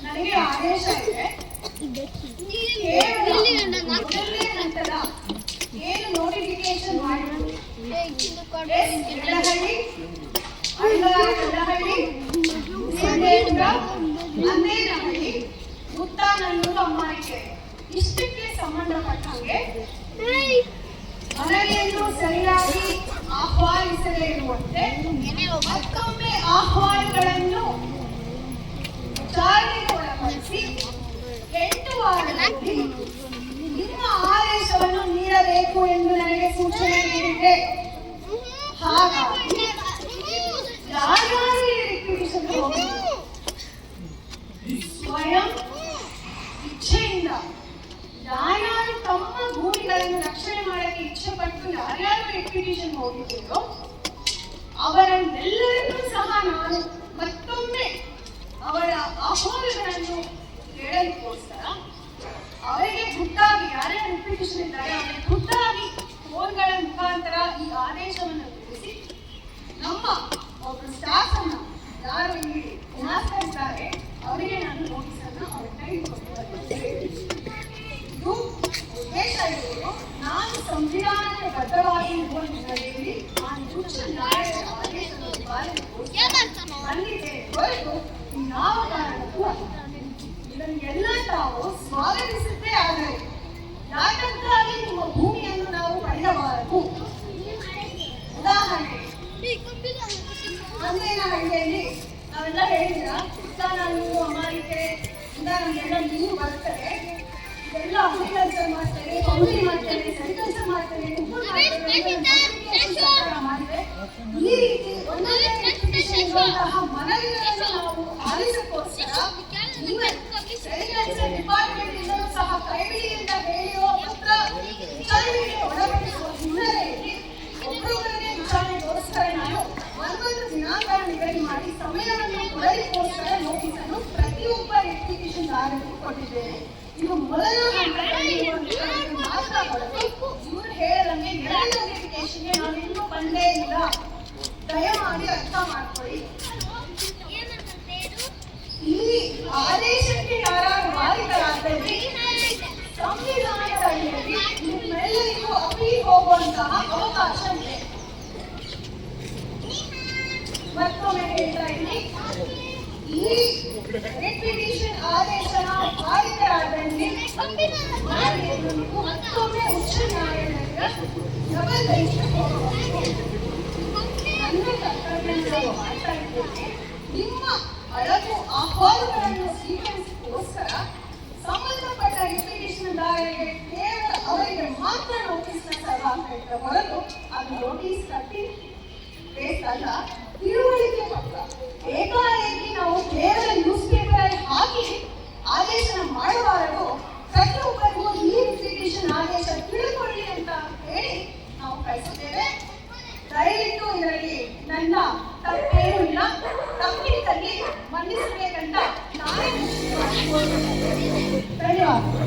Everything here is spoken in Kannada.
ನನಗೆ ಆದೇಶ ಇದೆ. ಏನು ನೋಟಿಫಿಕೇಶನ್ ಮಾಡಿದ್ರು ಅಂದೇನಹಳ್ಳಿ ಮುತ್ತಾನಲ್ಲೂರು ಅಮ್ಮಾಯಿಕೆ ಇಷ್ಟಕ್ಕೆ ಸಂಬಂಧಪಟ್ಟಂಗೆ ಮನವಿಯನ್ನು ಸರಿಯಾಗಿ ಆಹ್ವಾನಿಸದೇ ಇರುವಂತೆ ಮತ್ತೊಮ್ಮೆ ಆಹ್ವಾನಗಳನ್ನು ಚಾಲನೆಗೆ ಒಳಪಡಿಸಿ 8 ವಾರಗಳಲ್ಲಿ ನಿಮ್ಮ ಆದೇಶವನ್ನು ನೀಡಬೇಕು ಎಂದು ನನಗೆ ಸೂಚನೆ ನೀಡಿದೆ. ಹಾಗಾಗಿ ಯಾರ್ಯಾರು ರಿಕ್ವಿಷನ್ ಸ್ವಯಂ ಇಚ್ಛೆಯಿಂದ ಯಾರ್ಯಾರು ತಮ್ಮ ಭೂಮಿಗಳನ್ನು ರಕ್ಷಣೆ ಮಾಡಕ್ಕೆ ಇಚ್ಛೆ ಪಟ್ಟು ಯಾರ್ಯಾರು ರಿಕ್ವಿಷನ್ ಹೋಗಿದ್ದೀರೋ ಅವರನ್ನೆಲ್ಲರನ್ನೂ ಸಹ ನಾನು ಮತ್ತೊಮ್ಮೆ ಅವರ ಆಹ್ವಾನಗಳನ್ನು ಕೇಳಲಿಕ್ಕೋಸ್ಕರ ಅವರಿಗೆ ಖುದ್ದಾಗಿ ಯಾರ್ಯಾರು ರಿಕ್ವಿಷನ್ ಇದ್ದಾರೆ ಅವರಿಗೆ ಖುದ್ದಾಗಿ ಫೋನ್ಗಳ ಮುಖಾಂತರ ಈ ಆದೇಶವನ್ನು ತಿಳಿಸಿ ನಮ್ಮ ಒಬ್ಬರು ಸ್ಟಾಫ್ ಅನ್ನ ಯಾರು ಇಲ್ಲಿ ಇದ್ದಾರೆ ಅವರಿಗೆ ನಾನು ನೋಟಿಸ್ ಅನ್ನು ಅವ್ರ ಕೈ ಇದು ಉದ್ದೇಶ ಇರುವುದು ನಾನು ಸಂವಿಧಾನದ ಬದ್ಧವಾಗಿ ಇರುವ ಹಿನ್ನೆಲೆಯಲ್ಲಿ ನಾನು ಉಚ್ಚ ನ್ಯಾಯಾಲಯದ ಆದೇಶವನ್ನು ಪಾಲನೆ ಹೊರತು ಯಾವ ಕಾರಣಕ್ಕೂ ಇದನ್ನೆಲ್ಲ ತಾವು ಸ್ವಾಗತಿಸುತ್ತೇ ಆದರೆ ಯಾಕಂತಾಗಿ ನಿಮ್ಮ ಭೂಮಿಯನ್ನು ನಾವು ಪಡೆಯಬಾರದು. ಉದಾಹರಣೆ ಅಂದೇನಹಳ್ಳಿಯಲ್ಲಿ ನಾವೆಲ್ಲ ಹೇಳಿದ್ರ ಮುತ್ತಾನಲ್ಲೂರು ಅಮ್ಮಾಯಿಕೆ ಇಂದ ನಮಗೆಲ್ಲ ನೀರು ಬರ್ತದೆ, ಇದೆಲ್ಲ ಅಗ್ರಿಕಲ್ಚರ್ ಮಾಡ್ತೇವೆ, ಪೌಂಡಿ ಮಾಡ್ತೇವೆ, ಸೆರಿಕಲ್ಚರ್ ಮಾಡ್ತೇವೆ, ಮಾಡಿದ್ರೆ ಈ ರೀತಿ ಮನವಿಗಳನ್ನು ನಾವು ಆಲಿಸಕ್ಕೋಸ್ಕರ ಸೆರಿಕಲ್ಚರ್ ಡಿಪಾರ್ಟ್ಮೆಂಟ್ ಇಂದಲೂ ಸಹ ಕೈಬಿಡಿ ಅಂತ ಹೇಳಿರುವ ಪತ್ರ ವಿಚಾರಣೆಗೆ ಒಳಪಡಿಸುವ ಹಿನ್ನೆಲೆಯಲ್ಲಿ ಒಬ್ಬರೊಬ್ಬರನ್ನೇ ವಿಚಾರಣೆಗೋಸ್ಕರ ನಾನು 11 ದಿನಾಂಕ ನಿಗದಿ ಮಾಡಿ ಸಮಯವನ್ನು ಕೊಡಲಿಕ್ಕೋಸ್ಕರ ನೋಟಿಸ್ ಅನ್ನು ಪ್ರತಿಯೊಬ್ಬ ರೆಕ್ಟಿಫಿಕೇಷನ್ದಾರರಿಗೂ ಕೊಟ್ಟಿದ್ದೇನೆ. ಇದು ಮೊದಲ ಹಂತದಲ್ಲಿ ಮಾತ್ರ ಕೊಡಬೇಕು. ಇವರು ಹೇಳದಂಗೆ ಎರಡನೇ ರೆಕ್ಟಿಫಿಕೇಷನ್ಗೆ ನಾನು ಇನ್ನೂ ಬಂದೇ ಇಲ್ಲ. ದಯಮಾಡಿ ಅರ್ಥ ಮಾಡ್ಕೊಳ್ಳಿ. ಈ ಆದೇಶಕ್ಕೆ ಯಾರು ಬಾಧಿತರಾದಲ್ಲಿ ಸಂವಿಧಾನದ ಅಡಿಯಲ್ಲಿ ನಿಮ್ಮೆಲ್ಲರಿಗೂ ಅಪೀಲ್ ಹೋಗುವಂತಹ ಅವಕಾಶ ಇದೆ. ಮತ್ತೊಮ್ಮೆ ಹೇಳ್ತಾ ಇದ್ದೀನಿ, ಈ ರೆಕ್ಟಿಫಿಕೇಷನ್ ಆದೇಶನ ಬಾಧಿತರಾದಲ್ಲಿ ಮತ್ತೊಮ್ಮೆ ಉಚ್ಚ ನ್ಯಾಯಾಲಯದ ಡಬಲ್ ಬೆಂಚ್ಗೆ ಹೋಗಬೇಕು. ನನ್ನ ಕರ್ತವ್ಯಗಳು ಮಾಡ್ತಾ ಇದ್ದೇನೆ. ನಿಮ್ಮ ಹಲವು ಆಹ್ವಾನಗಳನ್ನು ಸ್ವೀಕರಿಸಿಕೋಸ್ಕರ ಸಂಬಂಧಪಟ್ಟ ರೆಕ್ಟಿಫಿಕೇಷನ್ದಾರರಿಗೆ ಕೇವಲ ಅವರಿಗೆ ಮಾತ್ರ ನೋಟಿಸ್ನ ಸಭಾಪತಿಯ ಹೊರತು ಅದು ನೋಟಿಸ್ ಕಟ್ಟಿ ಬೇಕಲ್ಲ, ತಿಳುವಳಿಕೆ ಪತ್ರ ಏಕಾಏಕಿ ನಾವು ಕೇವಲ ನ್ಯೂಸ್ ಪೇಪರ್ ಹಾಕಿ ಆದೇಶನ ಮಾಡಬಾರದು. ಪ್ರತಿಯೊಬ್ಬರಿಗೂ ಈ ರೆಕ್ಟಿಫಿಕೇಷನ್ ಆದೇಶ ತಿಳ್ಕೊಳ್ಳಿ ಅಂತ ಹೇಳಿ ನಾವು ಕಳಿಸಿದ್ದೇವೆ. ದಯವಿಟ್ಟು ಇದರಲ್ಲಿ ನನ್ನ ತಪ್ಪೇನೂ ಇಲ್ಲ. ತಪ್ಪಿದ್ದಲ್ಲಿ ಮನ್ನಿಸಬೇಕಂತ ನಾನೇ ಧನ್ಯವಾದ.